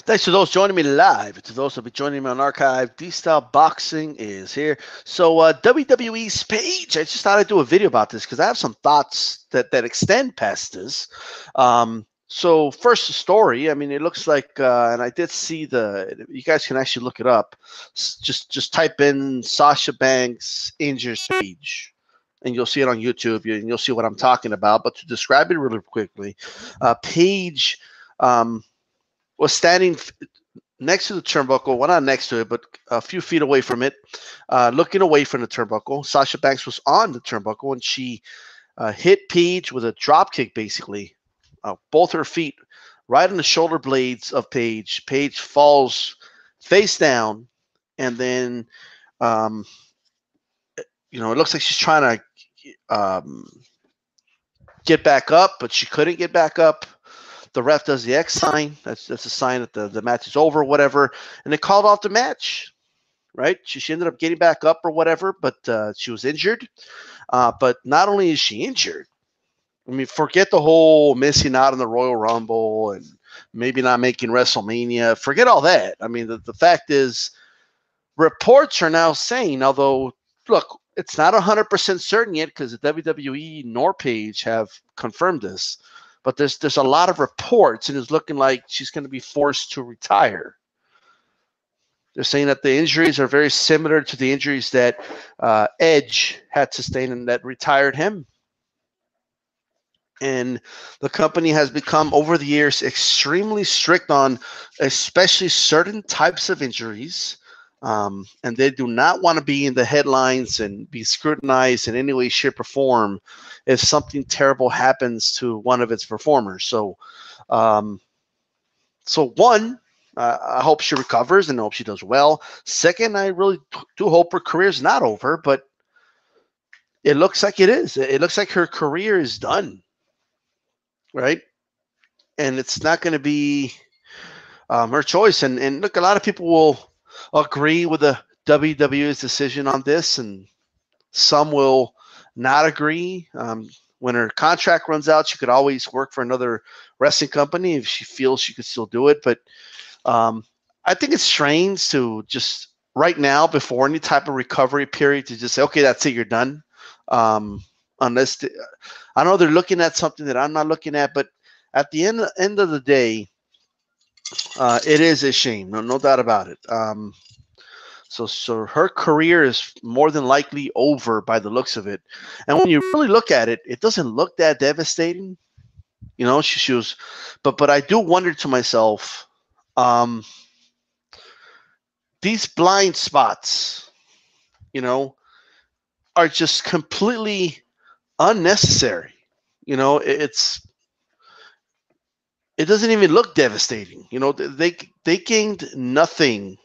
Thanks to those joining me live. To those that will be joining me on archive, DStyleBoxing is here. So WWE's Paige, I just thought I'd do a video about this because I have some thoughts that extend past this. So first, the story. I mean, it looks like, and I did see the. You guys can actually look it up. Just type in Sasha Banks injures Paige, and you'll see it on YouTube. And you'll see what I'm talking about. But to describe it really quickly, Paige. Was standing next to the turnbuckle, well, not next to it, but a few feet away from it, looking away from the turnbuckle. Sasha Banks was on the turnbuckle, and she hit Paige with a drop kick, basically. Both her feet right on the shoulder blades of Paige. Paige falls face down, and then, it looks like she's trying to get back up, but she couldn't get back up. The ref does the X sign. That's a sign that the match is over, or whatever. And they called off the match, right? She ended up getting back up or whatever, but she was injured. But not only is she injured, I mean, forget the whole missing out on the Royal Rumble and maybe not making WrestleMania. Forget all that. I mean, the fact is, reports are now saying, although, look, it's not 100% certain yet because the WWE nor Paige have confirmed this. But there's a lot of reports, and it's looking like she's going to be forced to retire. They're saying that the injuries are very similar to the injuries that Edge had sustained and that retired him. And the company has become, over the years, extremely strict on especially certain types of injuries. And they do not want to be in the headlines and be scrutinized in any way, shape, or form if something terrible happens to one of its performers. So, one, I hope she recovers and I hope she does well. Second, I really do hope her career is not over, but it looks like it is. It looks like her career is done, right? And it's not going to be her choice. And look, a lot of people will agree with the WWE's decision on this, and some will not agree. When her contract runs out, she could always work for another wrestling company if she feels she could still do it. But I think it's strange to just right now, before any type of recovery period, to just say, okay, that's it, you're done. Unless I know they're looking at something that I'm not looking at, but at the end of the day, it is a shame, no doubt about it. So her career is more than likely over by the looks of it. And when you really look at it, it doesn't look that devastating. She was, but I do wonder to myself, these blind spots, are just completely unnecessary. It doesn't even look devastating. They gained nothing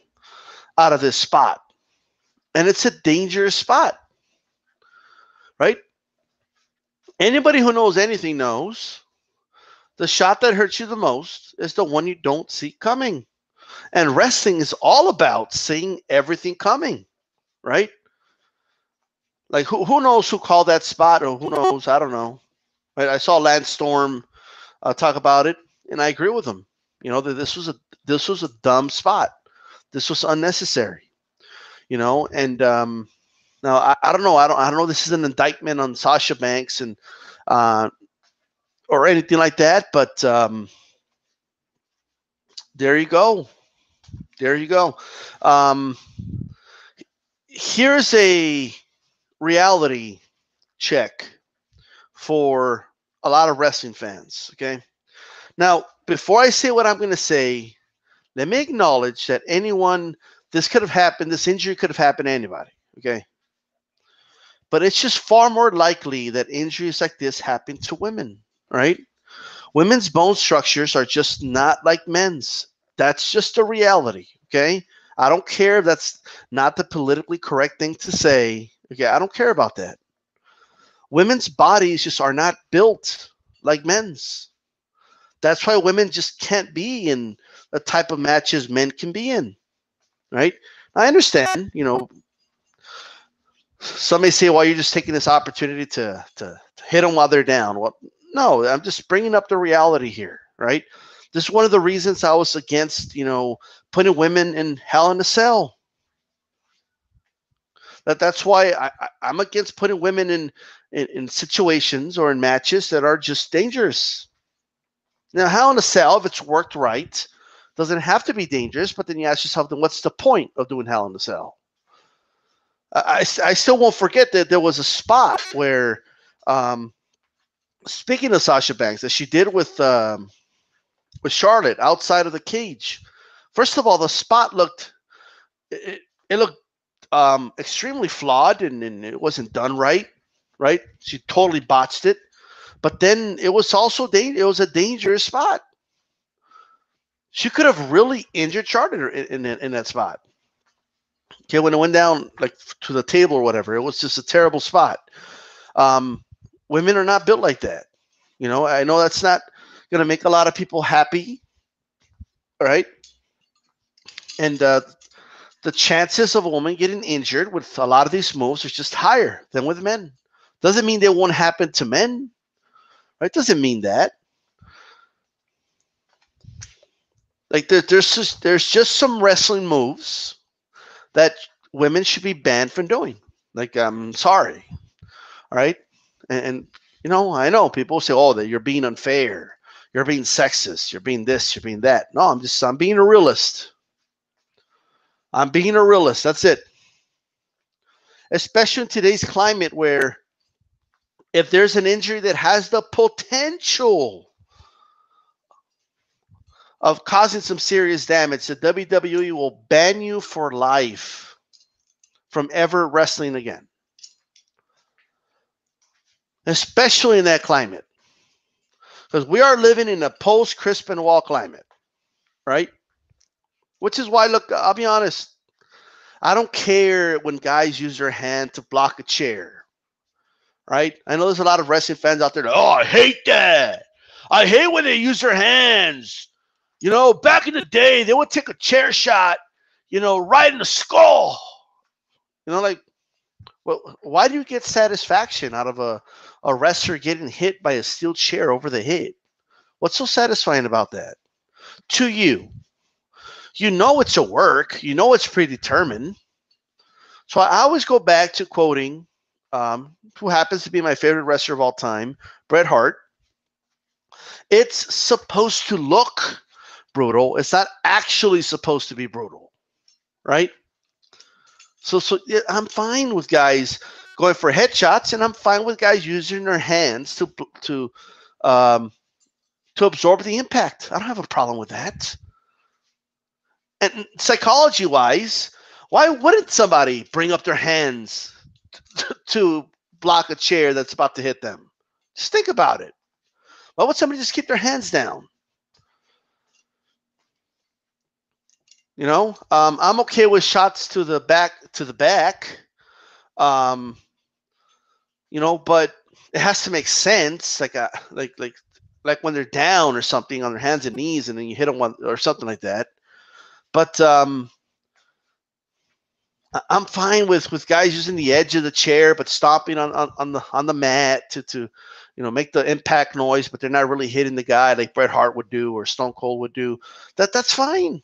out of this spot, and it's a dangerous spot, right? Anybody who knows anything knows the shot that hurts you the most is the one you don't see coming. And wrestling is all about seeing everything coming, right? Like who knows who called that spot, or who knows? I don't know. Right? I saw Lance Storm talk about it, and I agree with him. That this was a dumb spot. This was unnecessary. And now I don't know. I don't know. This is an indictment on Sasha Banks and or anything like that. But there you go. There you go. Here's a reality check for a lot of wrestling fans. Okay. Now, before I say what I'm going to say, let me acknowledge that this could have happened, this injury could have happened to anybody, okay? But it's just far more likely that injuries like this happen to women, right? Women's bone structures are just not like men's. That's just a reality, okay? I don't care if that's not the politically correct thing to say, okay? I don't care about that. Women's bodies just are not built like men's. That's why women just can't be in the type of matches men can be in, right? I understand, some may say, well, you're just taking this opportunity to hit them while they're down. Well, no, I'm just bringing up the reality here, right? This is one of the reasons I was against, putting women in Hell in a Cell. That's why I'm against putting women in situations or in matches that are just dangerous. Now, Hell in a Cell, if it's worked right, doesn't have to be dangerous, but then you ask yourself, then what's the point of doing Hell in a Cell? I still won't forget that there was a spot where, speaking of Sasha Banks, that she did with Charlotte outside of the cage. First of all, the spot looked extremely flawed, and it wasn't done right. Right? She totally botched it. But then it was also it was a dangerous spot. She could have really injured Charlotte in that spot. Okay, when it went down like to the table or whatever, it was just a terrible spot. Women are not built like that. I know that's not going to make a lot of people happy, all right? And the chances of a woman getting injured with a lot of these moves is just higher than with men. Doesn't mean they won't happen to men, right? Doesn't mean that. Like there's just some wrestling moves that women should be banned from doing. Like, I'm sorry, all right? And I know people say, "Oh, that you're being unfair, you're being sexist, you're being this, you're being that." No, I'm being a realist. I'm being a realist. That's it. Especially in today's climate, where if there's an injury that has the potential of causing some serious damage, the WWE will ban you for life from ever wrestling again. Especially in that climate. Because we are living in a post-Chris Benoit climate, right? Which is why, look, I'll be honest, I don't care when guys use their hand to block a chair, right? I know there's a lot of wrestling fans out there that, "Oh, I hate that. I hate when they use their hands. Back in the day, they would take a chair shot, right in the skull." Well, why do you get satisfaction out of a wrestler getting hit by a steel chair over the head? What's so satisfying about that? To you. It's a work. It's predetermined. So I always go back to quoting who happens to be my favorite wrestler of all time, Bret Hart. It's supposed to look brutal. It's not actually supposed to be brutal, right? So yeah, I'm fine with guys going for headshots, and I'm fine with guys using their hands to absorb the impact. I don't have a problem with that. And psychology-wise, why wouldn't somebody bring up their hands to block a chair that's about to hit them? Just think about it. Why would somebody just keep their hands down? I'm okay with shots to the back, but it has to make sense, like when they're down or something on their hands and knees, and then you hit them or something like that. But I'm fine with guys using the edge of the chair, but stomping on the mat to make the impact noise, but they're not really hitting the guy like Bret Hart would do or Stone Cold would do. That's fine.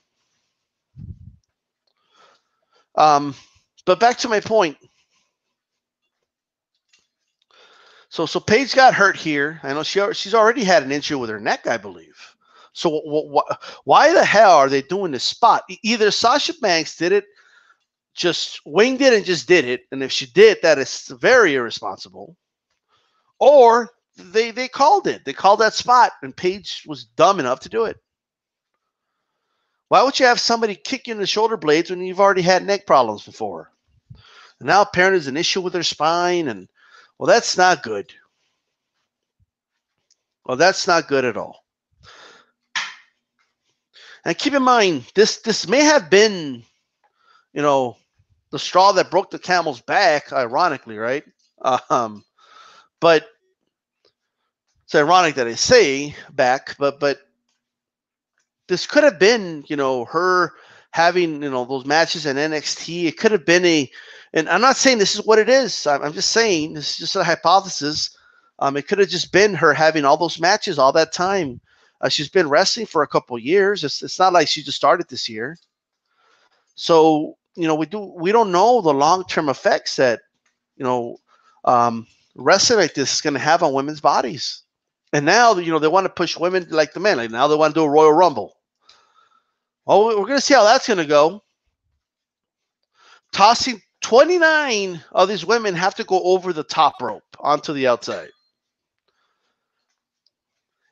But back to my point. So Paige got hurt here. I know she's already had an injury with her neck, I believe. So why the hell are they doing this spot? Either Sasha Banks did it, just winged it and just did it, and if she did, that is very irresponsible. Or they called it. They called that spot, and Paige was dumb enough to do it. Why would you have somebody kick you in the shoulder blades when you've already had neck problems before? And now apparently there's an issue with her spine, and well, that's not good. Well, that's not good at all. And keep in mind, this may have been, the straw that broke the camel's back, ironically, right? But it's ironic that I say back, but this could have been, her having, those matches in NXT. It could have been and I'm not saying this is what it is. I'm just saying this is just a hypothesis. It could have just been her having all those matches all that time She's been wrestling for a couple years. It's not like she just started this year. So, we don't know the long-term effects that, wrestling like this is going to have on women's bodies. And now, they want to push women like the men. Like now they want to do a Royal Rumble. Oh, we're going to see how that's going to go. Tossing 29 of these women have to go over the top rope onto the outside.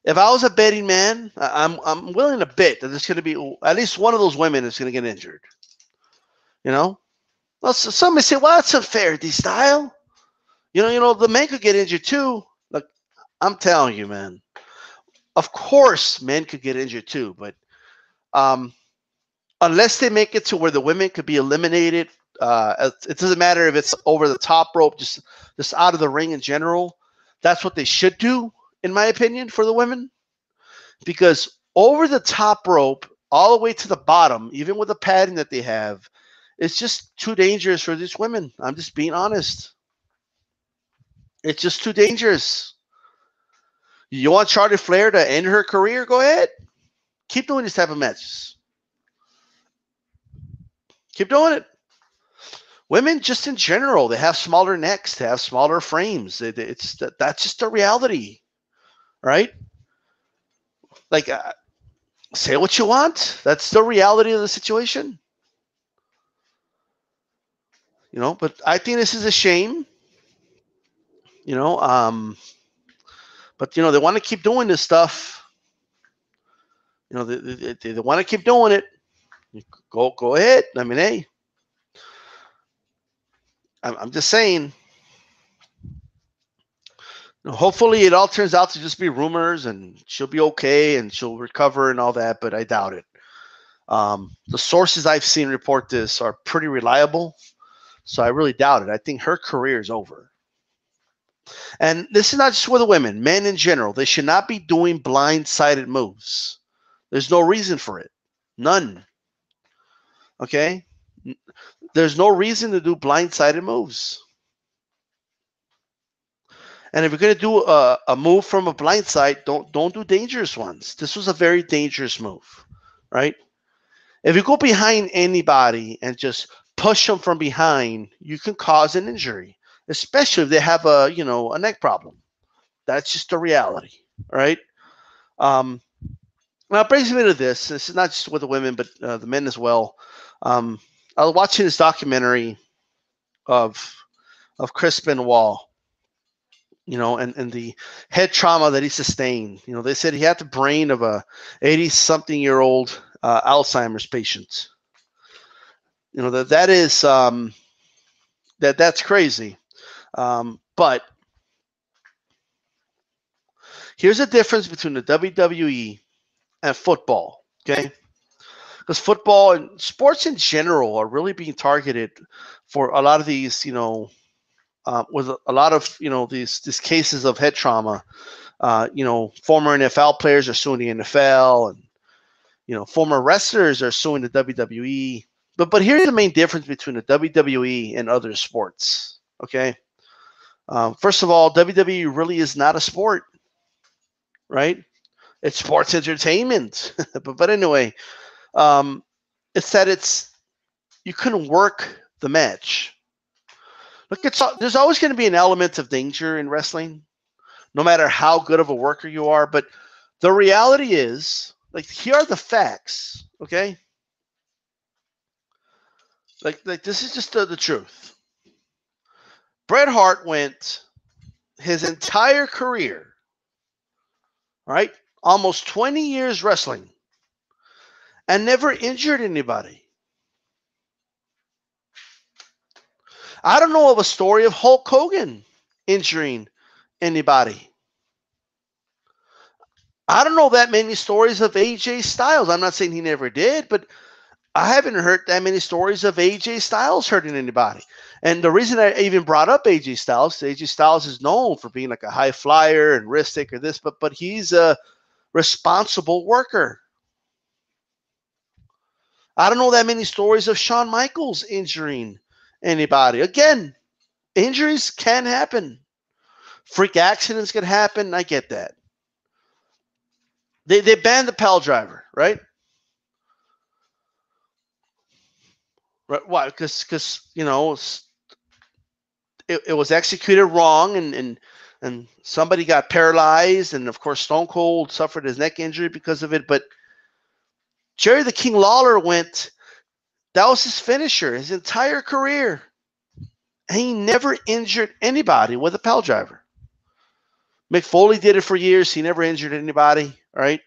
If I was a betting man, I'm willing to bet that there's going to be at least one of those women is going to get injured. Well, some may say, well, that's unfair, DStyle. The men could get injured too. Look, I'm telling you, man. Of course, men could get injured too, but unless they make it to where the women could be eliminated, it doesn't matter if it's over the top rope, just out of the ring in general. That's what they should do, in my opinion, for the women. Because over the top rope, all the way to the bottom, even with the padding that they have, it's just too dangerous for these women. I'm just being honest. It's just too dangerous. You want Charlotte Flair to end her career? Go ahead. Keep doing these type of matches. Keep doing it. Women, just in general, they have smaller necks, they have smaller frames. That's just the reality, right? Like, say what you want. That's the reality of the situation. But I think this is a shame. But they want to keep doing this stuff. They want to keep doing it. Go ahead. I mean, hey, I'm just saying. Hopefully, it all turns out to just be rumors, and she'll be okay, and she'll recover and all that. But I doubt it. The sources I've seen report this are pretty reliable, so I really doubt it. I think her career is over. And this is not just with the women, men in general. They should not be doing blindsided moves. There's no reason for it. None. Okay? There's no reason to do blindsided moves. And if you're going to do a move from a blindside, don't do dangerous ones. This was a very dangerous move, right? If you go behind anybody and just push them from behind, you can cause an injury, especially if they have a neck problem. That's just the reality, right? Now it brings me to this. This is not just with the women, but the men as well. I was watching this documentary of Chris Benoit, and the head trauma that he sustained. They said he had the brain of a 80-something-year-old Alzheimer's patient. That is that's crazy. But here's the difference between the WWE and football, okay? Because football and sports in general are really being targeted for a lot of these, with a lot of, these cases of head trauma. Former NFL players are suing the NFL, and, former wrestlers are suing the WWE. But here's the main difference between the WWE and other sports, okay? First of all, WWE really is not a sport, right? It's sports entertainment. but anyway, it's that you can work the match. Look, there's always going to be an element of danger in wrestling, no matter how good of a worker you are. But the reality is, like, here are the facts, okay? Like this is just the truth. Bret Hart went his entire career, right? Almost 20 years wrestling, and never injured anybody. I don't know of a story of Hulk Hogan injuring anybody. I don't know that many stories of AJ Styles. I'm not saying he never did, but I haven't heard that many stories of AJ Styles hurting anybody. And the reason I even brought up AJ Styles is known for being like a high flyer and risk taker, but he's a responsible worker. I don't know that many stories of Shawn Michaels injuring anybody. Again, injuries can happen. Freak accidents can happen. I get that. They banned the pile driver, right? Right? Why? Because it was executed wrong, and somebody got paralyzed, and of course Stone Cold suffered his neck injury because of it. But Jerry the King Lawler went. That was his finisher, his entire career. And he never injured anybody with a pile driver. Mick Foley did it for years. He never injured anybody, right?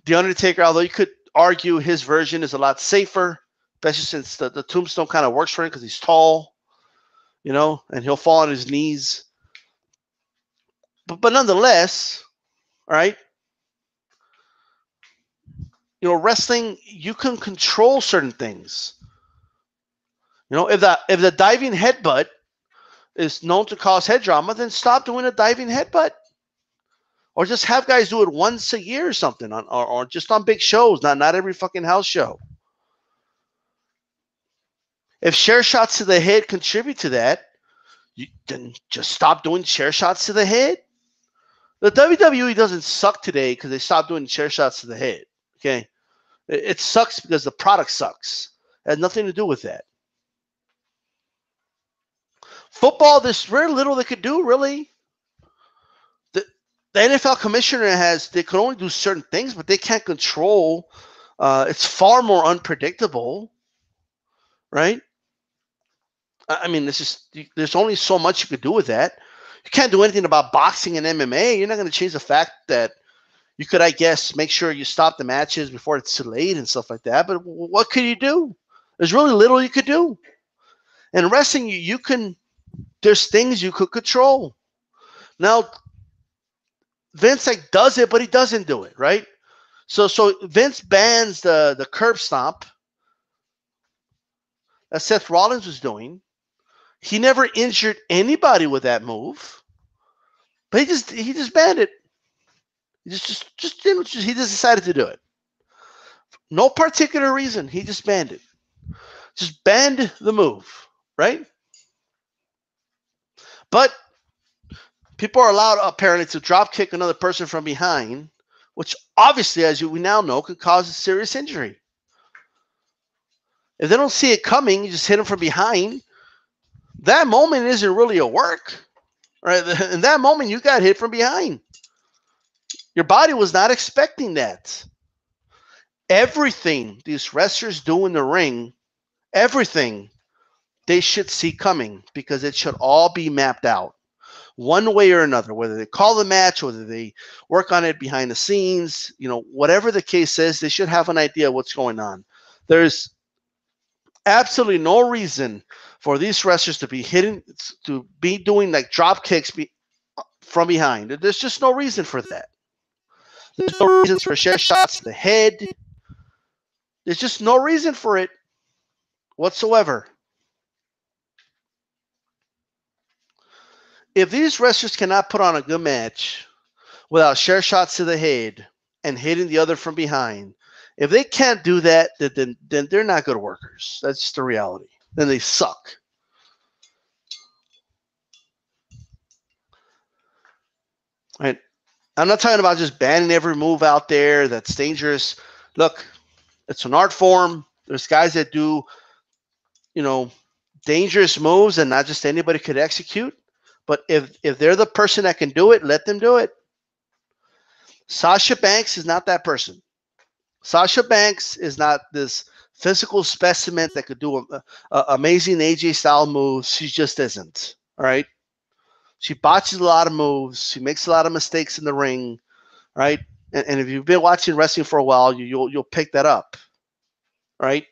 The Undertaker, although you could argue his version is a lot safer, especially since the tombstone kind of works for him because he's tall, and he'll fall on his knees. But nonetheless, right? Wrestling, you can control certain things. If the diving headbutt is known to cause head trauma, then stop doing a diving headbutt. Or just have guys do it once a year or something, or just on big shows, not every fucking house show. If chair shots to the head contribute to that, then just stop doing chair shots to the head. The WWE doesn't suck today because they stopped doing chair shots to the head. Okay, it sucks because the product sucks. It has nothing to do with that. Football, there's very little they could do, really. The NFL commissioner they can only do certain things, but they can't control. It's far more unpredictable, right? I mean, there's only so much you could do with that. You can't do anything about boxing and MMA. You're not going to change the fact that you could, I guess, make sure you stop the matches before it's too late and stuff like that. But what could you do? There's really little you could do. In wrestling, there's things you could control. Now, Vince does it, but he doesn't do it, right? So Vince bans the curb stomp that Seth Rollins was doing. He never injured anybody with that move, but he just banned it. He just decided to do it. No particular reason. He just banned it. Just banned the move, right? But people are allowed apparently to drop kick another person from behind, which obviously, as we now know, could cause a serious injury. If they don't see it coming, you just hit them from behind. That moment isn't really a work, right? In that moment, you got hit from behind. Your body was not expecting that. Everything these wrestlers do in the ring, everything they should see coming because it should all be mapped out one way or another, whether they call the match, whether they work on it behind the scenes, whatever the case is, they should have an idea of what's going on. There's absolutely no reason for these wrestlers to be doing like drop kicks from behind. There's just no reason for that. There's no reason for chair shots to the head. There's just no reason for it whatsoever. If these wrestlers cannot put on a good match without chair shots to the head and hitting the other from behind, if they can't do that, then they're not good workers. That's just the reality. Then they suck. Right? I'm not talking about just banning every move out there that's dangerous. Look, it's an art form. There's guys that do, dangerous moves and not just anybody could execute. But if they're the person that can do it, let them do it. Sasha Banks is not that person. Sasha Banks is not this physical specimen that could do amazing AJ style moves. She just isn't. All right. She botches a lot of moves. She makes a lot of mistakes in the ring. Right. And if you've been watching wrestling for a while, you'll pick that up. Right.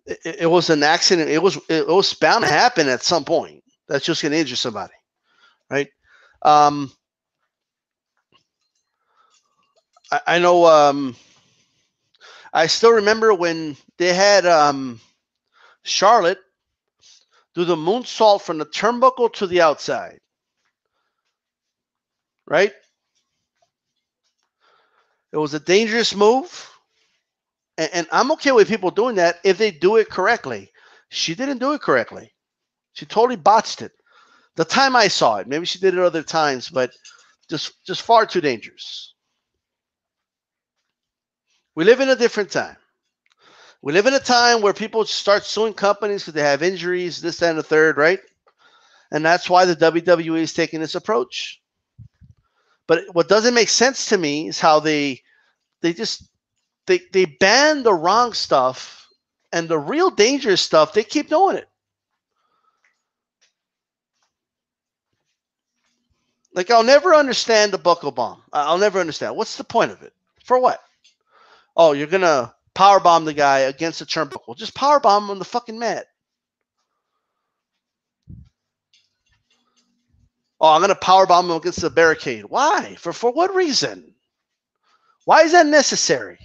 It was an accident. It was bound to happen at some point. That's just going to injure somebody. Right. I know. I still remember when they had Charlotte do the moonsault from the turnbuckle to the outside. Right? It was a dangerous move. And I'm okay with people doing that if they do it correctly. She didn't do it correctly. She totally botched it. The time I saw it, maybe she did it other times, but Just far too dangerous. We live in a different time. We live in a time where people start suing companies because they have injuries, this, that, and the third, right? And that's why the WWE is taking this approach. But what doesn't make sense to me is how they ban the wrong stuff, and the real dangerous stuff, they keep doing it. Like, I'll never understand the buckle bomb. I'll never understand. What's the point of it? For what? Oh, you're going to power bomb the guy against the turnbuckle. Just power bomb him on the fucking mat. Oh, I'm going to power bomb him against the barricade. Why? For what reason? Why is that necessary?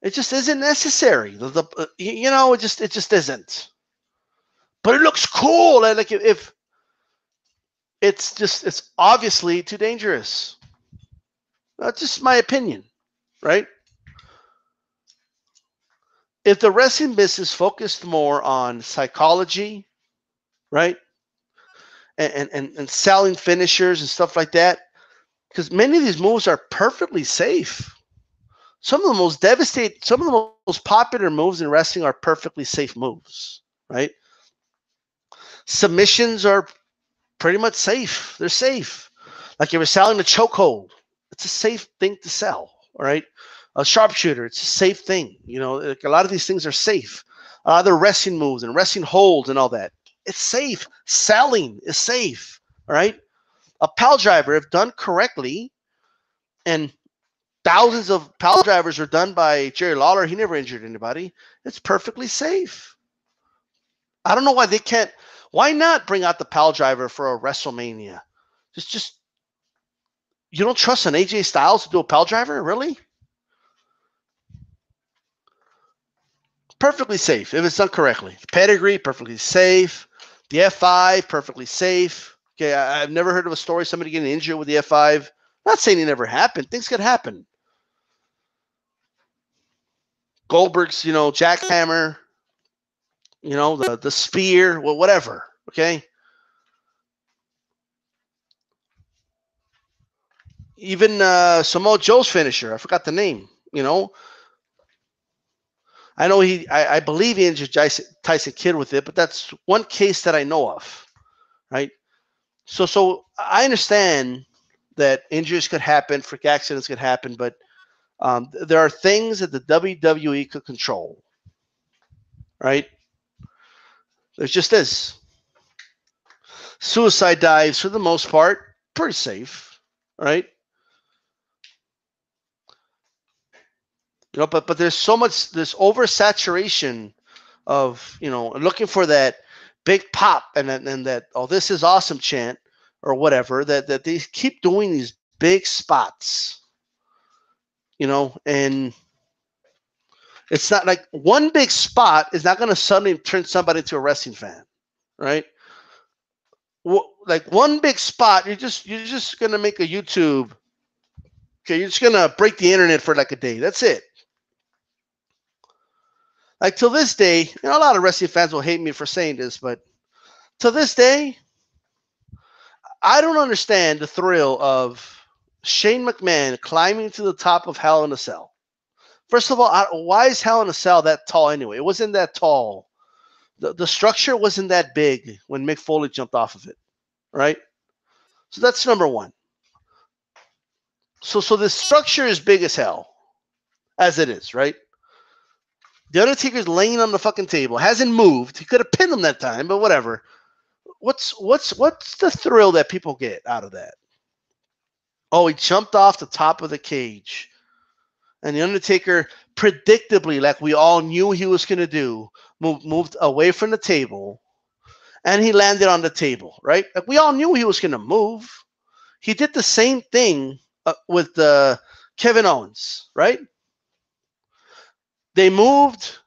It just isn't necessary. It just isn't. But it looks cool. Like, if it's obviously too dangerous. That's just my opinion, right? If the wrestling business focused more on psychology, right, and selling finishers and stuff like that, because many of these moves are perfectly safe. Some of the most popular moves in wrestling are perfectly safe moves, right? Submissions are pretty much safe. They're safe. Like, if you're selling a chokehold, it's a safe thing to sell, all right? A sharpshooter, it's a safe thing. Like, a lot of these things are safe. Other wrestling moves and wrestling holds and all that. It's safe. Selling is safe, all right? A pile driver, if done correctly, and thousands of pile drivers are done by Jerry Lawler, he never injured anybody, it's perfectly safe. I don't know why they can't. Why not bring out the pile driver for a WrestleMania? Just you don't trust an AJ Styles to do a pile driver? Really? Perfectly safe if it's done correctly. Pedigree, perfectly safe. The F5, perfectly safe. Okay, I've never heard of a story somebody getting injured with the F5. Not saying it never happened. Things could happen. Goldberg's, jackhammer, the spear, whatever. Okay. Even Samoa Joe's finisher, I forgot the name. I know I believe he injured Tyson Kidd with it, but that's one case that I know of, right? So I understand that injuries could happen, freak accidents could happen, but there are things that the WWE could control, right? There's just this. Suicide dives, for the most part, pretty safe, right? But there's so much, this oversaturation of, looking for that big pop and that, oh, this is awesome chant or whatever, that they keep doing these big spots, and it's not like one big spot is not going to suddenly turn somebody into a wrestling fan, right? Like, one big spot, you're just going to make a YouTube. Okay, you're just going to break the internet for like a day. That's it. Like, till this day, a lot of wrestling fans will hate me for saying this, but to this day, I don't understand the thrill of Shane McMahon climbing to the top of Hell in a Cell. First of all, why is Hell in a Cell that tall anyway? It wasn't that tall. The structure wasn't that big when Mick Foley jumped off of it, right? So that's number one. So the structure is big as hell, as it is, right? The Undertaker's laying on the fucking table, hasn't moved. He could have pinned him that time, but whatever. What's the thrill that people get out of that? Oh, he jumped off the top of the cage. And the Undertaker, predictably, like we all knew he was going to do, moved away from the table, and he landed on the table, right? Like, we all knew he was going to move. He did the same thing with Kevin Owens, right? They moved.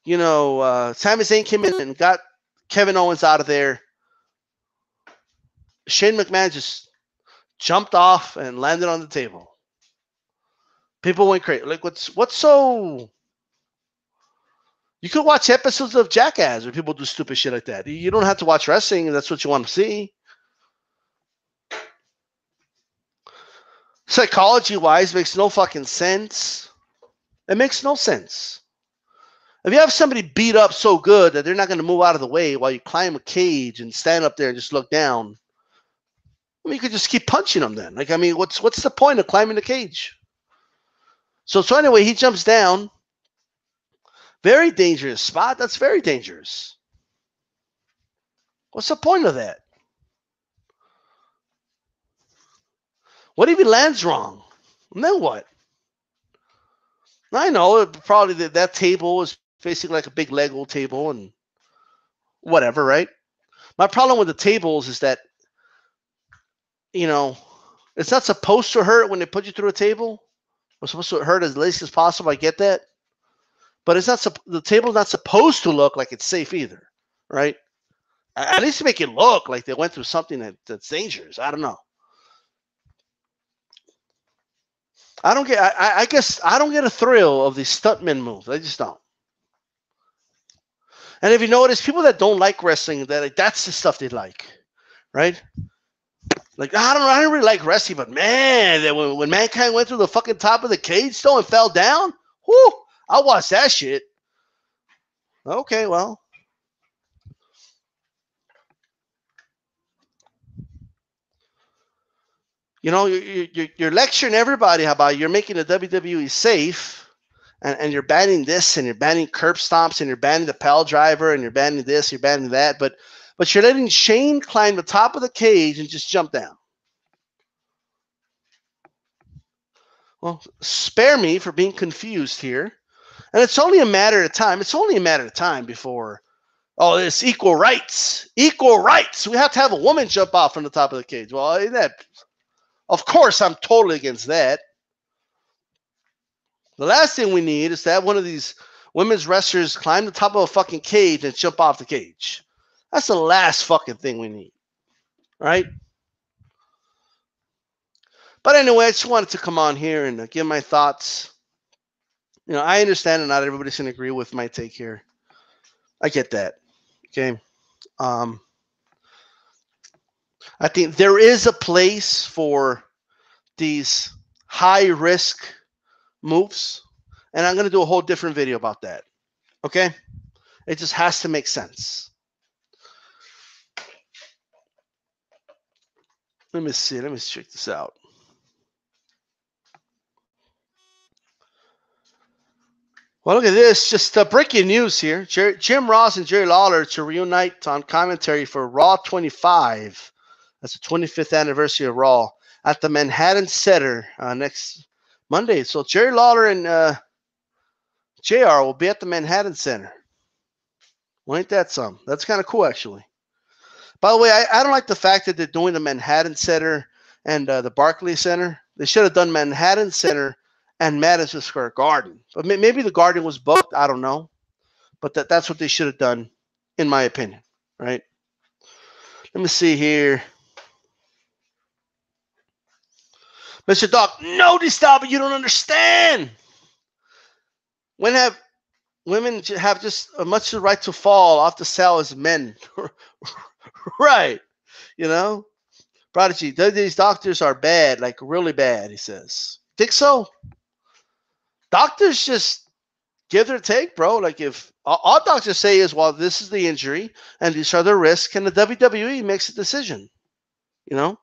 Sami Zayn came in and got Kevin Owens out of there. Shane McMahon just jumped off and landed on the table. People went crazy. Like, what's so? You could watch episodes of Jackass where people do stupid shit like that. You don't have to watch wrestling if that's what you want to see. Psychology-wise, makes no fucking sense. It makes no sense. If you have somebody beat up so good that they're not going to move out of the way while you climb a cage and stand up there and just look down, I mean, you could just keep punching them then. Like, I mean, what's the point of climbing the cage? So anyway, he jumps down. Very dangerous spot. That's very dangerous. What's the point of that? What if he lands wrong? And then what? I know probably that table was basically like a big Lego table and whatever, right? My problem with the tables is that, you know, it's not supposed to hurt when they put you through a table. It's supposed to hurt as least as possible. I get that. But it's not the table's not supposed to look like it's safe either, right? At least make it look like they went through something that's dangerous. I don't know. I guess I don't get a thrill of these stuntman moves. I just don't. And if you notice, people that don't like wrestling, that's the stuff they like, right? Like, I don't know, I didn't really like wrestling, but man, when Mankind went through the fucking top of the cage though and fell down, whoo, I watched that shit. Okay, well. You know, you're lecturing everybody about you're making the WWE safe, and you're banning this, and you're banning curb stomps, and you're banning the pile driver, and you're banning this, you're banning that, but you're letting Shane climb the top of the cage and just jump down. Well, spare me for being confused here. And it's only a matter of time. It's only a matter of time before, oh, it's equal rights. Equal rights. We have to have a woman jump off from the top of the cage. Well, of course, I'm totally against that. The last thing we need is to have one of these women's wrestlers climb the top of a fucking cage and jump off the cage. That's the last fucking thing we need. Right? But anyway, I just wanted to come on here and give my thoughts. You know, I understand that not everybody's going to agree with my take here. I get that. Okay. I think there is a place for these high risk moves, and I'm going to do a whole different video about that. Okay. It just has to make sense. Let me see. Let me check this out. Well, look at this. Just breaking news here. Jim Ross and Jerry Lawler to reunite on commentary for Raw 25. That's the 25th anniversary of Raw at the Manhattan Center next Monday. So Jerry Lawler and JR will be at the Manhattan Center. Well, ain't that some? That's kind of cool, actually. By the way, I don't like the fact that they're doing the Manhattan Center and the Barclays Center. They should have done Manhattan Center and Madison Square Garden. But maybe the Garden was booked. I don't know. But that's what they should have done, in my opinion. Right? Let me see here. Mr. Doc, no, DStyleBoxing, you don't understand. When have women have just as much the right to fall off the cell as men? Right. You know? Prodigy, these doctors are bad, like really bad, he says. Think so? Doctors just give their take, bro. Like if all doctors say is, well, this is the injury and these are the risks, and the WWE makes a decision. You know?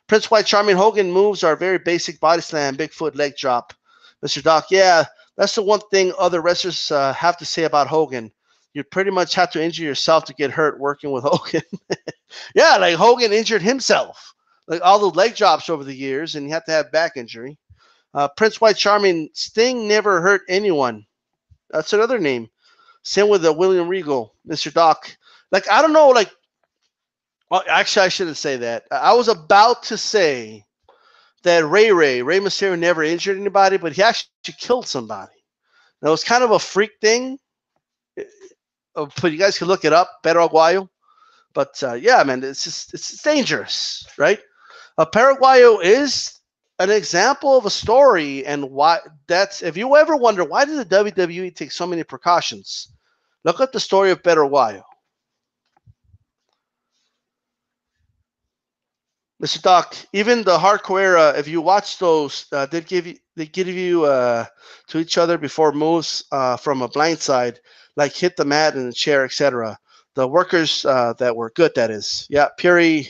Prince White Charming Hogan moves are very basic body slam, Bigfoot leg drop. Mr. Doc, yeah, that's the one thing other wrestlers have to say about Hogan. You pretty much have to injure yourself to get hurt working with Hogan. Yeah, like Hogan injured himself. Like all the leg drops over the years, and you have to have back injury. Prince White Charming, Sting never hurt anyone. That's another name. Same with William Regal, Mr. Doc. Like, I don't know, like, well, actually, I shouldn't say that. I was about to say that Rey Mysterio never injured anybody, but he actually killed somebody. Now, it was kind of a freak thing. But you guys can look it up, Pedro Aguayo. But yeah, man, it's dangerous, right? Paraguayo is an example of a story, and why that's. If you ever wonder why did the WWE take so many precautions, look at the story of Paraguayo. Mr. Doc, even the hardcore era, if you watch those, they give you to each other before moves from a blind side, like hit the mat and the chair, etc. The workers that were good, that is. Yeah, Puri,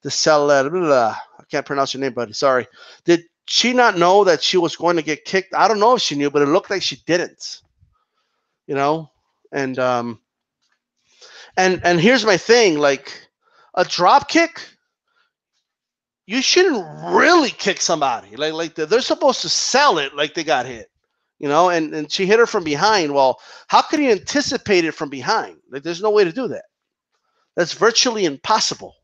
the cell, I can't pronounce your name, buddy. Sorry. Did she not know that she was going to get kicked? I don't know if she knew, but it looked like she didn't. You know, and and here's my thing: like a drop kick, you shouldn't really kick somebody. Like they're supposed to sell it like they got hit. You know, and she hit her from behind. Well, how could you anticipate it from behind? Like there's no way to do that. That's virtually impossible.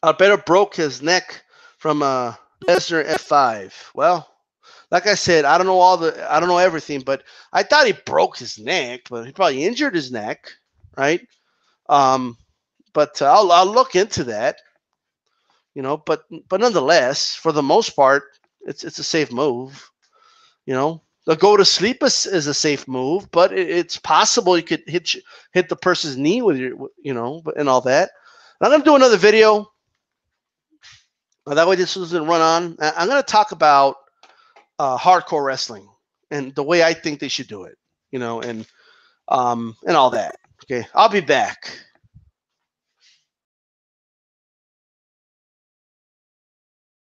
Alberto broke his neck from Lesnar F5. Well, like I said, I don't know everything, but I thought he broke his neck, but he probably injured his neck, right? Um, but I'll look into that, you know. But nonetheless, for the most part, it's a safe move, you know. The go to sleep is a safe move, but it's possible you could hit the person's knee with your, you know, and all that. And I'm gonna do another video. That way, this doesn't run on. I'm gonna talk about hardcore wrestling and the way I think they should do it, you know, and all that. Okay, I'll be back.